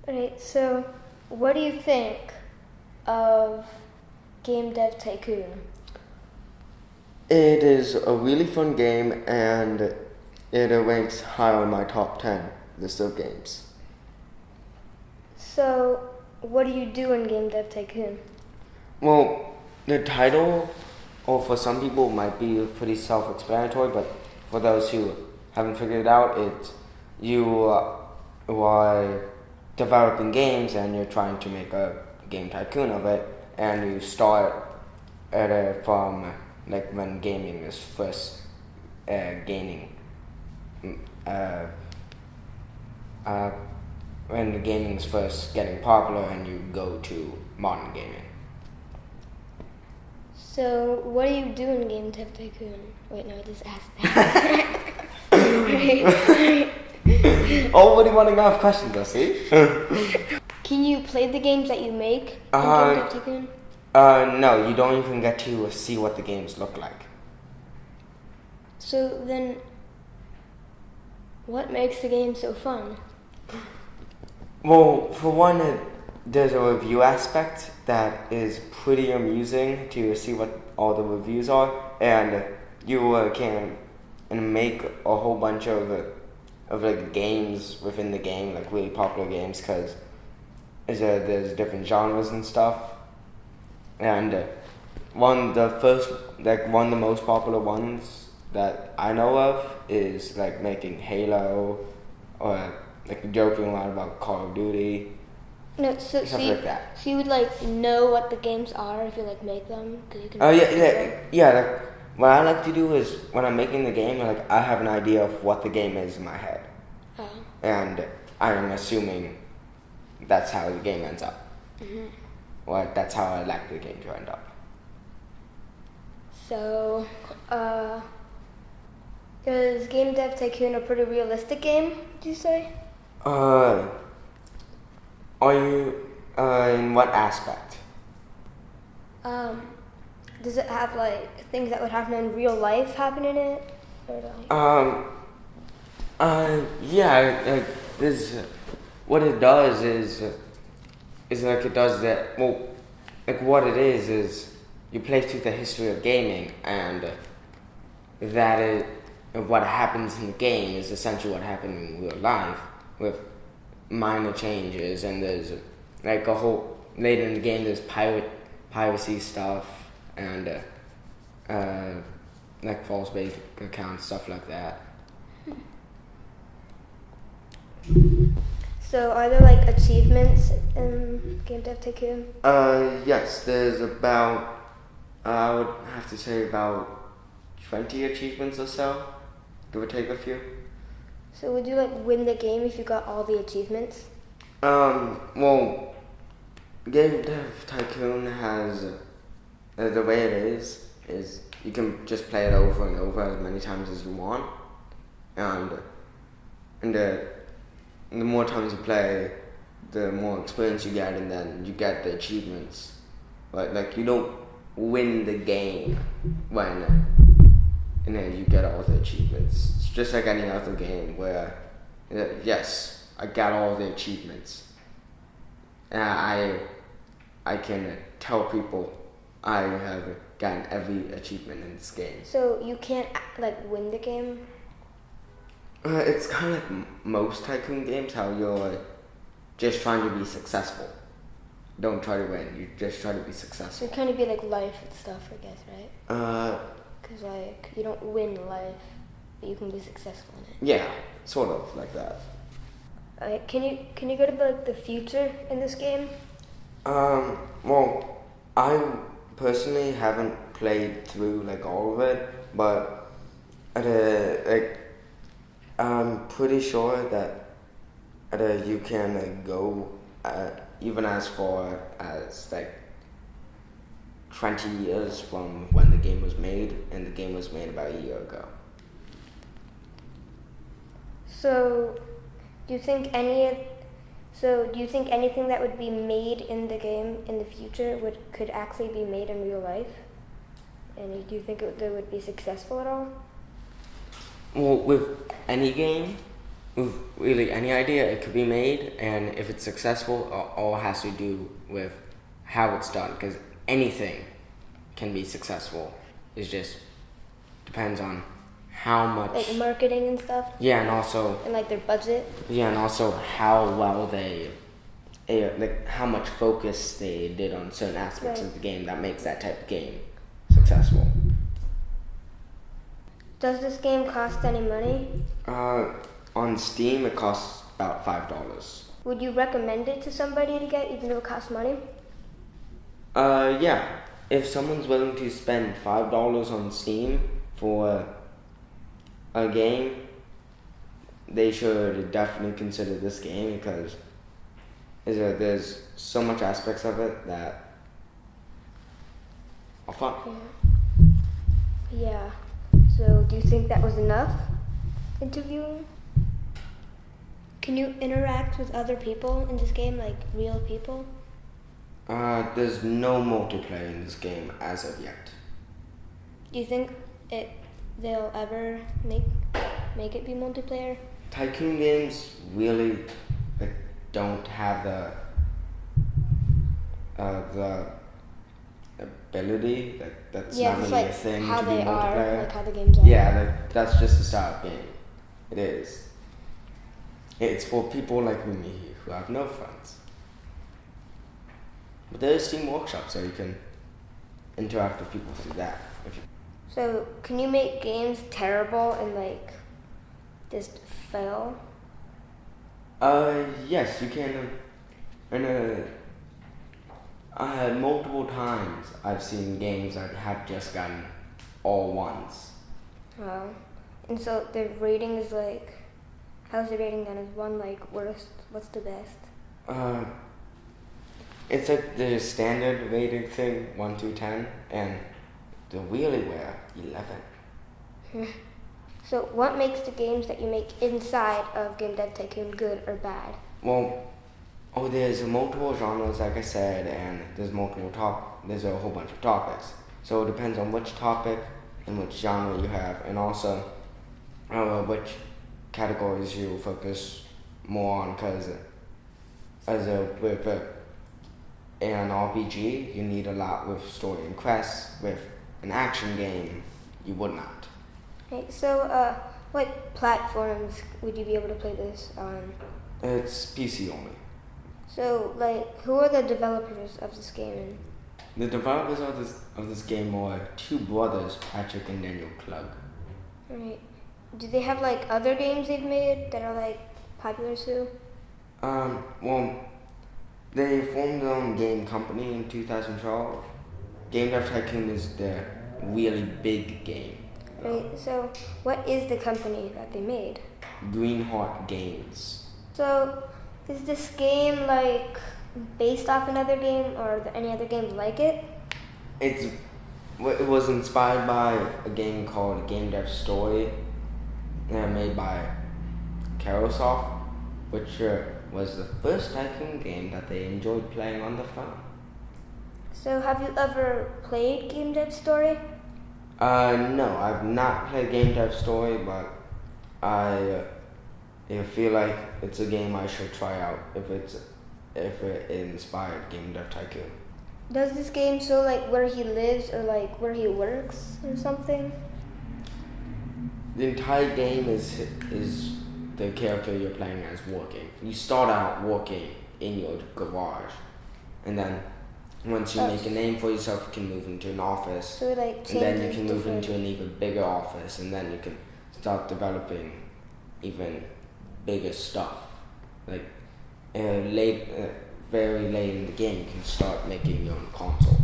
Alright, so what do you think of Game Dev Tycoon? It is a really fun game, and it ranks high on my top 10 list of games. So, what do you do in Game Dev Tycoon? Well, the title, or for some people, might be pretty self-explanatory, but for those who haven't figured it out, you are developing games and you're trying to make a game tycoon of it, and you start from like when gaming is first gaining when the gaming is first getting popular, and you go to modern gaming. So, what do you do in Game Dev Tycoon? Wait, no, I just asked that. Already running out of questions, I see. Can you play the games that you make in Game Dev Tycoon? No, you don't even get to see what the games look like. So then, what makes the game so fun? Well, for one, there's a review aspect that is pretty amusing to see what all the reviews are, and you can make a whole bunch of like games within the game, like really popular games, because there's different genres and stuff. And one of the most popular ones that I know of is like making Halo, or like joking around about Call of Duty. No, so Like that. So you would like know what the games are if you like make them, because you can. Oh yeah. Like what I like to do is when I'm making the game, like I have an idea of what the game is in my head, and I am assuming that's how the game ends up. Mm-hmm. Or that's how I like the game to end up. So, is Game Dev Tycoon a pretty realistic game, would you say? Are you in what aspect? Does it have like things that would happen in real life happen in it? Or like... Yeah. This what it does is like it does that. Well, like what it is you play through the history of gaming, and that is what happens in the game is essentially what happened in real life with minor changes, and there's like a whole later in the game there's piracy stuff, and like false bank accounts, stuff like that. So are there like achievements in Game Dev Tycoon? Yes, there's about I would have to say about 20 achievements or so, give or take a few. So would you like win the game if you got all the achievements? Well, Game Dev Tycoon has the way it is you can just play it over and over as many times as you want, and the more times you play, the more experience you get, and then you get the achievements. But like you don't win the game when you get all the achievements. It's just like any other game where yes, I got all the achievements, and I can tell people I have gotten every achievement in this game. So you can't like win the game? It's kind of like most tycoon games, how you're just trying to be successful. Don't try to win, you just try to be successful. So it kind of be like life and stuff, I guess, right? Because like you don't win life, but you can be successful in it. Yeah, sort of like that. Can you go to like the future in this game? Well, I personally haven't played through like all of it, but I'm pretty sure that you can go even as far as like 20 years from when the game was made, and the game was made about a year ago. So, do you think anything that would be made in the game in the future could actually be made in real life? And do you think they would be successful at all? Well, with any game, Really, any idea, it could be made, and if it's successful, all has to do with how it's done, because anything can be successful. It just depends on how much... Like marketing and stuff? Yeah, and also... And like their budget? Yeah, and also how well like how much focus they did on certain aspects of the game that makes that type of game successful. Does this game cost any money? On Steam, it costs about $5. Would you recommend it to somebody to get, even though it costs money? Yeah. If someone's willing to spend $5 on Steam for a game, they should definitely consider this game, because there's so much aspects of it that are fun. Yeah. So, do you think that was enough interviewing? Can you interact with other people in this game, like real people? There's no multiplayer in this game as of yet. Do you think they'll ever make it be multiplayer? Tycoon games really don't have the ability. That's not really a thing to be multiplayer. Like how the games are. Yeah, that's just the style of game. It is. It's for people like me who have no friends. But there is Steam Workshop, so you can interact with people through that. So, can you make games terrible and like just fail? Yes, you can. And multiple times I've seen games that have just gotten all ones. Wow. And so the rating is like, how's the rating then? Is one like worst? What's the best? It's like the standard rating thing, 1 through 10, and the really rare, 11. So what makes the games that you make inside of Game Dev Tycoon good or bad? Well, there's multiple genres, like I said, and there's there's a whole bunch of topics. So it depends on which topic and which genre you have, and also which categories you focus more on, because with an RPG, you need a lot with story and quests. With an action game, you would not. Okay, so what platforms would you be able to play this on? It's PC only. So, like, who are the developers of this game? The developers of this game are two brothers, Patrick and Daniel Klug. Alright. Do they have, like, other games they've made that are, like, popular too? Well, they formed their own game company in 2012. Game Dev Tycoon is their really big game. Right, so what is the company that they made? Greenheart Games. So, is this game, like, based off another game, or are there any other games like it? It was inspired by a game called Game Dev Story, made by Carosoft, which was the first Tycoon game that they enjoyed playing on the phone. So, have you ever played Game Dev Story? No, I've not played Game Dev Story, but I feel like it's a game I should try out if it inspired Game Dev Tycoon. Does this game show like where he lives or like where he works or something? The entire game is the character you're playing as working. You start out working in your garage, and then once you make a name for yourself, you can move into an office. So like and then you can move into an even bigger office, and then you can start developing even bigger stuff. Like very late in the game, you can start making your own console.